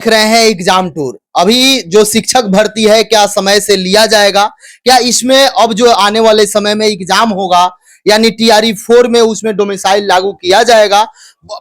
देख रहे हैं एग्जाम टूर। अभी जो शिक्षक भर्ती है क्या समय से लिया जाएगा, क्या इसमें अब जो आने वाले समय में एग्जाम होगा यानी टीआरई 4 में उसमें डोमिसाइल लागू किया जाएगा,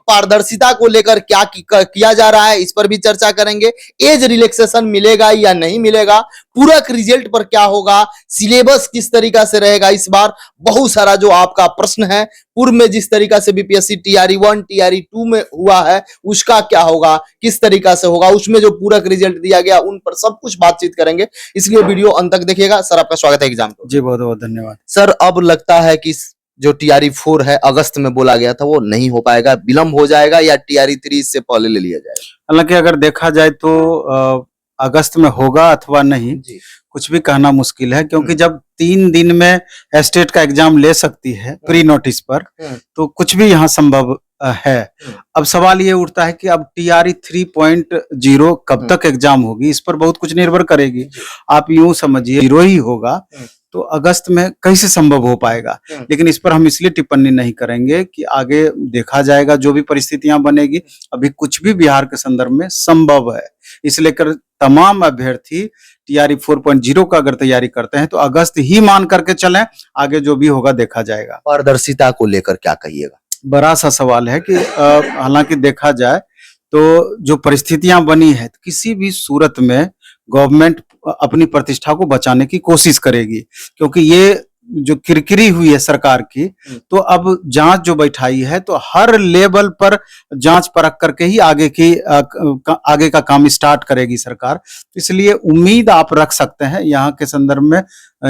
पारदर्शिता को लेकर क्या किया जा रहा है इस पर भी चर्चा करेंगे। एज रिलैक्सेशन मिलेगा या नहीं मिलेगा, पूरक रिजल्ट पर क्या होगा, सिलेबस किस तरीका से रहेगा इस बार, बहुत सारा जो आपका प्रश्न है पूर्व में जिस तरीका से बीपीएससी टीआरई 1 टीआरई 2 में हुआ है उसका क्या होगा, किस तरीका से होगा, उसमें जो पूरक रिजल्ट दिया गया उन पर सब कुछ बातचीत करेंगे, इसलिए वीडियो अंत तक देखिएगा। सर आपका स्वागत है एग्जाम को। जी बहुत बहुत धन्यवाद सर। अब लगता है कि जो टीआरई 4 है अगस्त में बोला गया था वो नहीं हो पाएगा, विलंब हो जाएगा या टीआरई 3 इससे पहले ले लिया जाएगा? हालांकि अगर देखा जाए तो अगस्त में होगा अथवा नहीं कुछ भी कहना मुश्किल है, क्योंकि जब 3 दिन में स्टेट का एग्जाम ले सकती है प्री नोटिस पर तो कुछ भी यहाँ संभव है। अब सवाल ये उठता है कि अब टीआरई 3.0 कब तक एग्जाम होगी, इस पर बहुत कुछ निर्भर करेगी। आप यूं समझिए 0 ही होगा तो अगस्त में कैसे संभव हो पाएगा, लेकिन इस पर हम इसलिए टिप्पणी नहीं करेंगे कि आगे देखा जाएगा जो भी परिस्थितियां बनेगी। अभी कुछ भी बिहार के संदर्भ में संभव है, इसलिए कर तमाम अभ्यर्थी टीआरई 4.0 का अगर तैयारी करते हैं तो अगस्त ही मान करके चलें, आगे जो भी होगा देखा जाएगा। पारदर्शिता को लेकर क्या कहिएगा? बड़ा सा सवाल है कि हालांकि देखा जाए तो जो परिस्थितियां बनी है किसी भी सूरत में गवर्नमेंट अपनी प्रतिष्ठा को बचाने की कोशिश करेगी, क्योंकि ये जो किरकिरी हुई है सरकार की तो अब जांच जो बैठाई है तो हर लेवल पर जांच परख करके ही आगे का काम स्टार्ट करेगी सरकार। इसलिए उम्मीद आप रख सकते हैं यहाँ के संदर्भ में।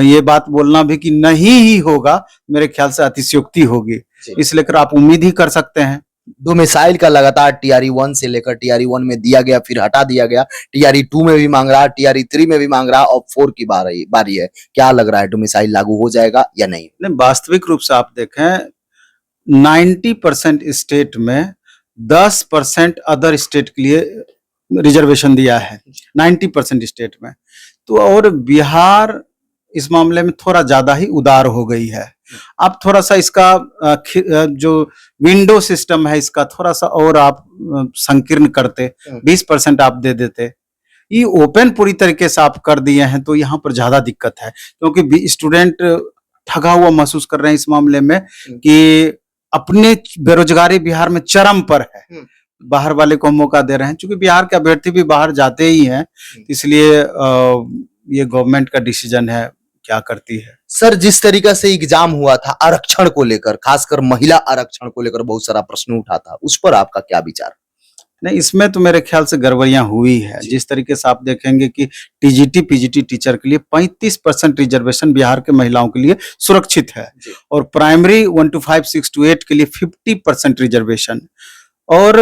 ये बात बोलना भी कि नहीं ही होगा मेरे ख्याल से अतिशयोक्ति होगी, इसलिए कर आप उम्मीद ही कर सकते हैं। डोमिसाइल का लगातार टीआरई 1 से लेकर टीआरई 1 में दिया गया, फिर हटा दिया गया, टीआरई 2 में भी मांग रहा, टीआरई 3 में भी मांग रहा, और 4 की बारी है। क्या लग रहा है डोमिसाइल लागू हो जाएगा या नहीं? वास्तविक रूप से आप देखें 90% स्टेट में 10% अदर स्टेट के लिए रिजर्वेशन दिया है 90% स्टेट में, तो और बिहार इस मामले में थोड़ा ज्यादा ही उदार हो गई है। आप थोड़ा सा इसका जो विंडो सिस्टम है इसका थोड़ा सा और आप संकीर्ण करते, 20% आप दे देते, ये ओपन पूरी तरीके से आप कर दिए हैं तो यहाँ पर ज्यादा दिक्कत है, क्योंकि स्टूडेंट ठगा हुआ महसूस कर रहे हैं इस मामले में कि अपने बेरोजगारी बिहार में चरम पर है, बाहर वाले को मौका दे रहे हैं। क्योंकि बिहार के अभ्यर्थी भी बाहर जाते ही हैं, इसलिए ये गवर्नमेंट का डिसीजन है, क्या करती है। सर जिस तरीका से एग्जाम हुआ था आरक्षण को लेकर, खासकर महिला आरक्षण को लेकर बहुत सारा प्रश्न उठा था, उस पर आपका क्या विचार? नहीं, इसमें तो मेरे ख्याल से गड़बड़ियां हुई है। जिस तरीके से आप देखेंगे कि टीजीटी पीजीटी टीचर के लिए 35% रिजर्वेशन बिहार के महिलाओं के लिए सुरक्षित है, और प्राइमरी 1 to 5, 6 to 8 के लिए 50% रिजर्वेशन, और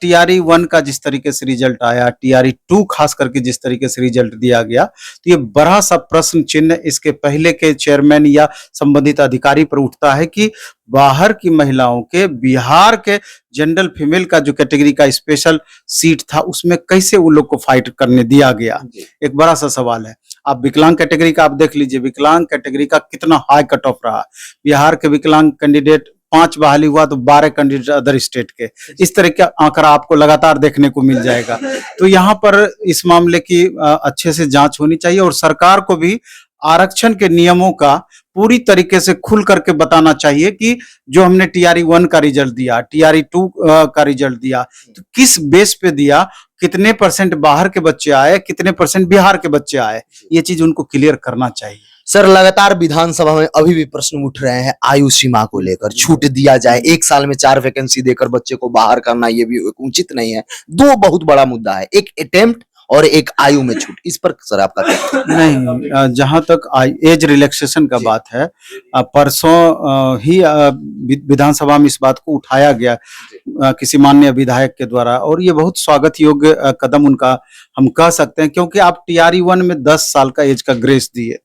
टीआरई 1 का जिस तरीके से रिजल्ट आया, टीआरई 2 खास करके जिस तरीके से रिजल्ट दिया गया, तो ये बड़ा सा प्रश्न चिन्ह इसके पहले के चेयरमैन या संबंधित अधिकारी पर उठता है कि बाहर की महिलाओं के बिहार के जनरल फीमेल का जो कैटेगरी का स्पेशल सीट था उसमें कैसे उन लोग को फाइट करने दिया गया, एक बड़ा सा सवाल है। आप विकलांग कैटेगरी का आप देख लीजिए, विकलांग कैटेगरी का कितना हाई कट ऑफ रहा। बिहार के विकलांग कैंडिडेट 5 बहाली हुआ तो 12 कैंडिडेट अदर स्टेट के, इस तरह का आंकड़ा आपको लगातार देखने को मिल जाएगा। तो यहाँ पर इस मामले की अच्छे से जांच होनी चाहिए, और सरकार को भी आरक्षण के नियमों का पूरी तरीके से खुल करके बताना चाहिए कि जो हमने टीआरई 1 का रिजल्ट दिया, टीआरई 2 का रिजल्ट दिया, तो किस बेस पे दिया, कितने % बाहर के बच्चे आए, कितने % बिहार के बच्चे आए, ये चीज उनको क्लियर करना चाहिए। सर लगातार विधानसभा में अभी भी प्रश्न उठ रहे हैं आयु सीमा को लेकर, छूट दिया जाए, 1 साल में 4 वैकेंसी देकर बच्चे को बाहर करना ये भी उचित नहीं है। 2 बहुत बड़ा मुद्दा है, एक अटेम्प्ट और एक आयु में छूट, इस पर सर आपका क्या? नहीं, जहां तक एज रिलैक्सेशन का बात है, परसों ही विधानसभा में इस बात को उठाया गया किसी माननीय विधायक के द्वारा, और ये बहुत स्वागत योग्य कदम उनका हम कह सकते हैं, क्योंकि आप टीआरई 1 में 10 साल का एज का ग्रेस दिए,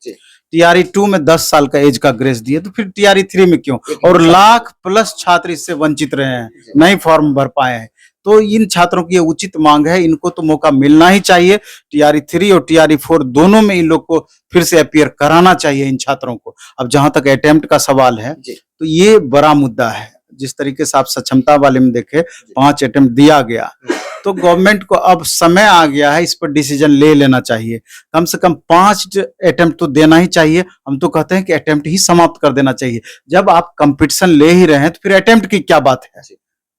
टीआरई 2 में 10 साल का एज का ग्रेस दिए, तो फिर टीआरई 3 में क्यों? और लाख प्लस छात्र इससे वंचित रहे हैं, नहीं फॉर्म भर पाए हैं, तो इन छात्रों की ये उचित मांग है, इनको तो मौका मिलना ही चाहिए। टीआरई 3 और टीआरई 4 दोनों में इन लोग को फिर से अपीयर कराना चाहिए इन छात्रों को। अब जहां तक अटेम्प्ट का सवाल है तो ये बड़ा मुद्दा है। जिस तरीके से आप सक्षमता वाले में देखे 5 अटेम्प्ट दिया गया, तो गवर्नमेंट को अब समय आ गया है, इस पर डिसीजन ले लेना चाहिए। कम से कम 5 अटेम्प्ट तो देना ही चाहिए। हम तो कहते हैं कि अटेम्प्ट ही समाप्त कर देना चाहिए। जब आप कंपटीशन ले ही रहे हैं तो फिर अटेम्प्ट की क्या बात है,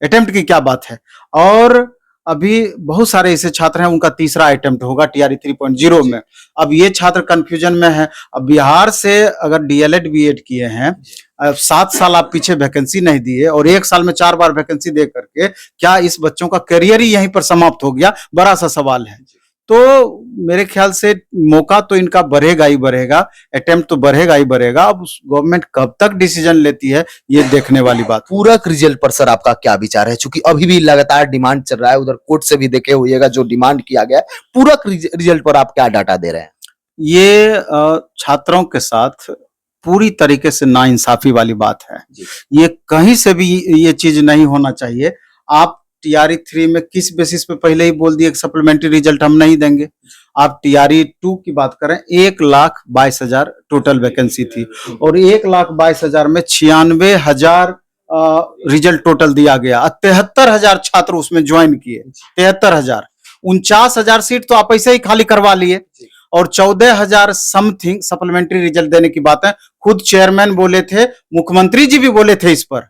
अटेम्प्ट की क्या बात है। और अभी बहुत सारे ऐसे छात्र हैं, उनका तीसरा अटेम्प्ट होगा टीआरई 3.0 में। अब ये छात्र कंफ्यूजन में है। अब बिहार से अगर डीएलएड बीएड किए हैं, अब 7 साल आप पीछे वैकेंसी नहीं दिए और 1 साल में 4 बार वैकेंसी दे करके क्या इस बच्चों का करियर ही यहीं पर समाप्त हो गया? बड़ा सा सवाल है। तो मेरे ख्याल से मौका तो इनका बढ़ेगा ही बढ़ेगा, अटेम्प्ट तो बढ़ेगा ही बढ़ेगा। अब गवर्नमेंट कब तक डिसीजन लेती है, ये देखने वाली बात। पूरक रिजल्ट पर सर आपका क्या विचार है? क्योंकि अभी भी लगातार डिमांड चल रहा है, उधर कोर्ट से भी देखे होइएगा जो डिमांड किया गया है। पूरक रिजल्ट पर आप क्या डाटा दे रहे हैं? ये छात्रों के साथ पूरी तरीके से नाइंसाफी वाली बात है। ये कहीं से भी ये चीज नहीं होना चाहिए। आप टीआरई 3 में किस बेसिस पे पहले ही बोल दिए कि सप्लीमेंट्री रिजल्ट हम नहीं देंगे। आप टीआरई 2 की बात करें, 1,22,000 टोटल वैकेंसी थी और 1,22,000 में 96,000 रिजल्ट टोटल दिया गया। 73,000 छात्र उसमें ज्वाइन किए। 73,000, 49,000 सीट तो आप ऐसे ही खाली करवा लिए और 14,000 समथिंग सप्लीमेंट्री रिजल्ट देने की बात है। खुद चेयरमैन बोले थे, मुख्यमंत्री जी भी बोले थे इस पर,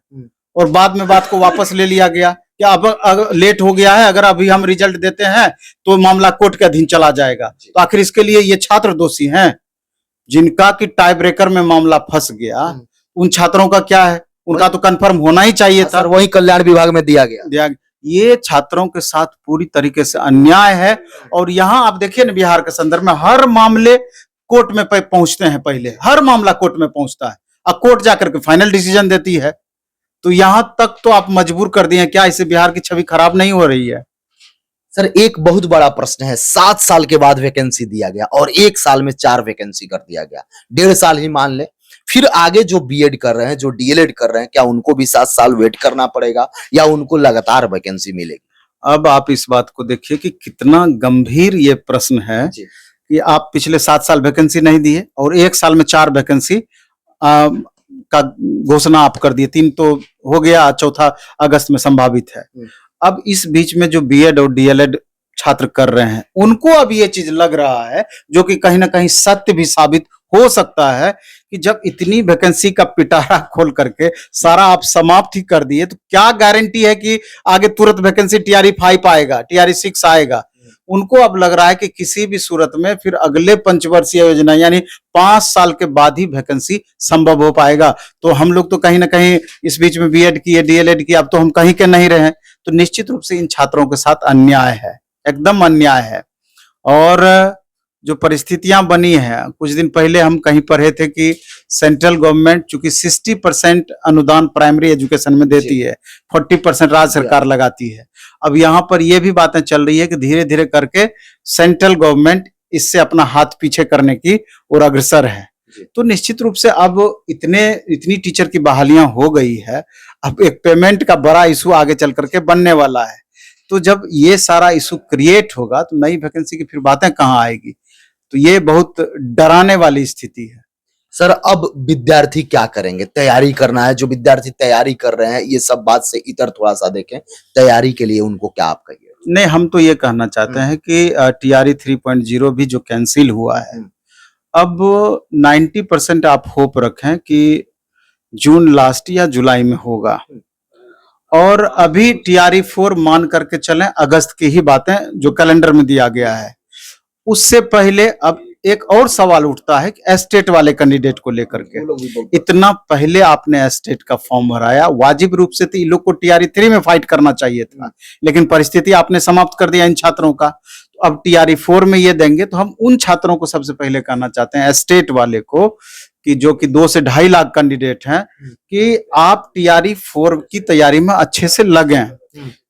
और बाद में बात को वापस ले लिया गया कि अब लेट हो गया है, अगर अभी हम रिजल्ट देते हैं तो मामला कोर्ट के अधीन चला जाएगा। तो आखिर इसके लिए ये छात्र दोषी हैं जिनका कि टाई ब्रेकर में मामला फंस गया। उन छात्रों का क्या है? उनका तो कंफर्म होना ही चाहिए था। वही कल्याण विभाग में दिया गया। ये छात्रों के साथ पूरी तरीके से अन्याय है। और यहाँ आप देखिए ना, बिहार के संदर्भ में हर मामले कोर्ट में पहुंचते हैं। पहले हर मामला कोर्ट में पहुंचता है, अब कोर्ट जाकर के फाइनल डिसीजन देती है। तो यहां तक तो आप मजबूर कर दिए। क्या इससे बिहार की छवि खराब नहीं हो रही है? सर एक बहुत बड़ा प्रश्न है, 7 साल के बाद वैकेंसी दिया गया और 1 साल में 4 वैकेंसी कर दिया गया। 1.5 साल ही मान ले। फिर आगे जो बीएड कर रहे हैं, जो डीएलएड कर रहे हैं, क्या उनको भी 7 साल वेट करना पड़ेगा या उनको लगातार वैकेंसी मिलेगी? अब आप इस बात को देखिए कि कितना गंभीर ये प्रश्न है कि आप पिछले 7 साल वैकेंसी नहीं दिए और 1 साल में 4 वैकेंसी का घोषणा आप कर दिए। 3 तो हो गया, 4था अगस्त में संभावित है। अब इस बीच में जो बीएड और डीएलएड छात्र कर रहे हैं, उनको अब ये चीज लग रहा है, जो कि कहीं ना कहीं सत्य भी साबित हो सकता है, कि जब इतनी वैकेंसी का पिटारा खोल करके सारा आप समाप्त ही कर दिए, तो क्या गारंटी है कि आगे तुरंत वैकेंसी टीआरई 5 आएगा, टीआरई 6 आएगा? उनको अब लग रहा है कि किसी भी सूरत में फिर अगले पंचवर्षीय योजना यानी 5 साल के बाद ही वैकेंसी संभव हो पाएगा। तो हम लोग तो कहीं ना कहीं इस बीच में बीएड किए, डीएलएड किए, अब तो हम कहीं के नहीं रहे। तो निश्चित रूप से इन छात्रों के साथ अन्याय है, एकदम अन्याय है। और जो परिस्थितियां बनी हैं, कुछ दिन पहले हम कहीं पढ़े थे कि सेंट्रल गवर्नमेंट चूंकि 60% अनुदान प्राइमरी एजुकेशन में देती है, 40% राज्य सरकार लगाती है। अब यहाँ पर ये भी बातें चल रही है कि धीरे धीरे करके सेंट्रल गवर्नमेंट इससे अपना हाथ पीछे करने की ओर अग्रसर है। तो निश्चित रूप से अब इतनी टीचर की बहालियां हो गई है, अब एक पेमेंट का बड़ा इशू आगे चल करके बनने वाला है। तो जब ये सारा इशू क्रिएट होगा तो नई वैकेंसी की फिर बातें कहाँ आएगी? तो ये बहुत डराने वाली स्थिति है। सर अब विद्यार्थी क्या करेंगे? तैयारी करना है, जो विद्यार्थी तैयारी कर रहे हैं, ये सब बात से इतर थोड़ा सा देखें, तैयारी के लिए उनको क्या आप कहिए? नहीं, हम तो ये कहना चाहते हैं कि टीआरई 3.0 भी जो कैंसिल हुआ है, अब 90% आप होप रखें कि जून लास्ट या जुलाई में होगा। और अभी टीआरई 4 मान करके चलें, अगस्त की ही बातें जो कैलेंडर में दिया गया है। उससे पहले अब एक और सवाल उठता है कि एस्टेट वाले कैंडिडेट को लेकर के, इतना पहले आपने एस्टेट का फॉर्म भराया, वाजिब रूप से तो इन लोग को टीआरई 3 में फाइट करना चाहिए था, लेकिन परिस्थिति आपने समाप्त कर दिया इन छात्रों का। तो अब टीआरई 4 में ये देंगे। तो हम उन छात्रों को सबसे पहले कहना चाहते हैं, एस्टेट वाले को, कि जो कि 2 से 2.5 लाख कैंडिडेट हैं, कि आप टीआरई 4 की तैयारी में अच्छे से लगें,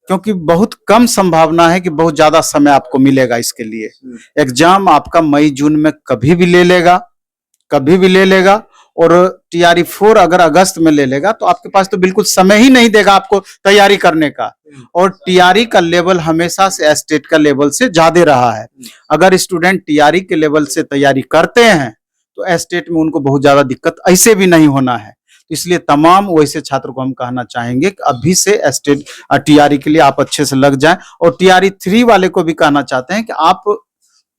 क्योंकि बहुत कम संभावना है कि बहुत ज्यादा समय आपको मिलेगा इसके लिए। एग्जाम आपका मई जून में कभी भी ले लेगा, कभी भी ले लेगा। और टीआरई 4 अगर अगस्त में ले लेगा तो आपके पास तो बिल्कुल समय ही नहीं देगा आपको तैयारी करने का। और टीआरई का लेवल हमेशा से एस्टेट का लेवल से ज्यादा रहा है। अगर स्टूडेंट टीआरई के लेवल से तैयारी करते हैं तो एस्टेट में उनको बहुत ज्यादा दिक्कत ऐसे भी नहीं होना है। तो इसलिए तमाम वैसे छात्र को हम कहना चाहेंगे कि अभी से स्टेट टीआरई के लिए आप अच्छे से लग जाएं। और टीआरई 3 वाले को भी कहना चाहते हैं कि आप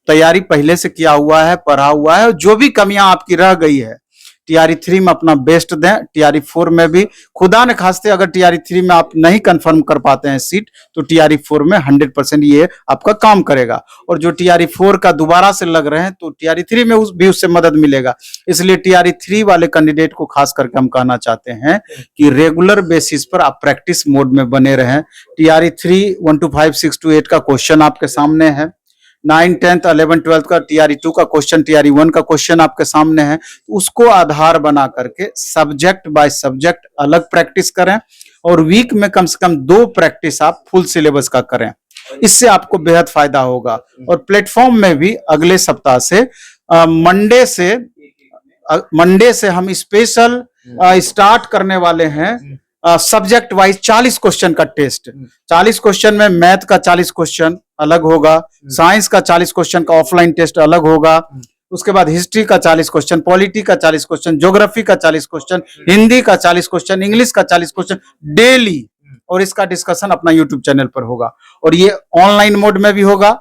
तैयारी पहले से किया हुआ है, पढ़ा हुआ है, और जो भी कमियां आपकी रह गई है टीआरई 3 में अपना बेस्ट दें। टीआरई 4 में भी खुदा न खास्ते अगर टीआरई 3 में आप नहीं कंफर्म कर पाते हैं सीट, तो टीआरई 4 में 100% ये आपका काम करेगा। और जो टीआरई 4 का दोबारा से लग रहे हैं तो टीआरई 3 में भी उससे मदद मिलेगा। इसलिए टीआरई 3 वाले कैंडिडेट को खास करके हम कहना चाहते हैं कि रेगुलर बेसिस पर आप प्रैक्टिस मोड में बने रहें। टीआरई 3 1 to 5 6 to 8 का क्वेश्चन आपके सामने है। 9, 10, 11, 12 का टीआरई 2 का क्वेश्चन, टीआरई 1 का क्वेश्चन आपके सामने है। उसको आधार बना करके सब्जेक्ट बाय सब्जेक्ट अलग प्रैक्टिस करें और वीक में कम से कम 2 प्रैक्टिस आप फुल सिलेबस का करें। इससे आपको बेहद फायदा होगा। और प्लेटफॉर्म में भी अगले सप्ताह से मंडे से हम स्पेशल स्टार्ट करने वाले हैं सब्जेक्ट वाइज 40 क्वेश्चन का टेस्ट। 40 क्वेश्चन में मैथ का 40 क्वेश्चन अलग होगा, साइंस का 40 क्वेश्चन का ऑफलाइन टेस्ट अलग होगा, उसके बाद हिस्ट्री का 40 क्वेश्चन, पॉलिटी का 40 क्वेश्चन, ज्योग्राफी का 40 क्वेश्चन, हिंदी का 40 क्वेश्चन, इंग्लिश का 40 क्वेश्चन डेली। और इसका डिस्कशन अपना यूट्यूब चैनल पर होगा। और ये ऑनलाइन मोड में भी होगा,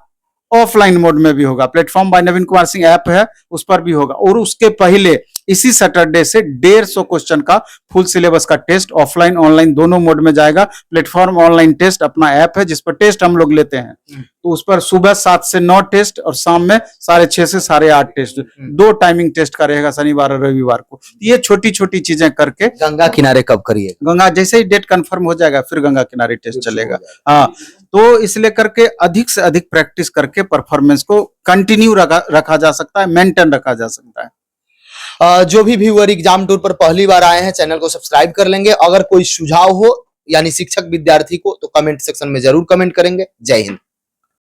ऑफलाइन मोड में भी होगा। प्लेटफॉर्म बाय नवीन कुमार सिंह ऐप है, उस पर भी होगा। और उसके पहले इसी सैटरडे से 150 क्वेश्चन का फुल सिलेबस का टेस्ट ऑफलाइन ऑनलाइन दोनों मोड में जाएगा। प्लेटफॉर्म ऑनलाइन टेस्ट अपना ऐप है जिस पर टेस्ट हम लोग लेते हैं, तो उस पर सुबह 7 से 9 टेस्ट और शाम में 6:30 से 8:30 टेस्ट, 2 टाइमिंग टेस्ट का रहेगा शनिवार और रविवार को। ये छोटी छोटी चीजें करके गंगा किनारे कब करिए? गंगा जैसे ही डेट कंफर्म हो जाएगा फिर गंगा किनारे टेस्ट चलेगा। हाँ, तो इसलिए करके अधिक से अधिक प्रैक्टिस करके परफॉर्मेंस को कंटिन्यू रखा जा सकता है, मेंटेन रखा जा सकता है। जो भी व्यूअर एग्जाम टूर पर पहली बार आए हैं चैनल को सब्सक्राइब कर लेंगे। अगर कोई सुझाव हो यानी शिक्षक विद्यार्थी को तो कमेंट सेक्शन में जरूर कमेंट करेंगे। जय हिंद।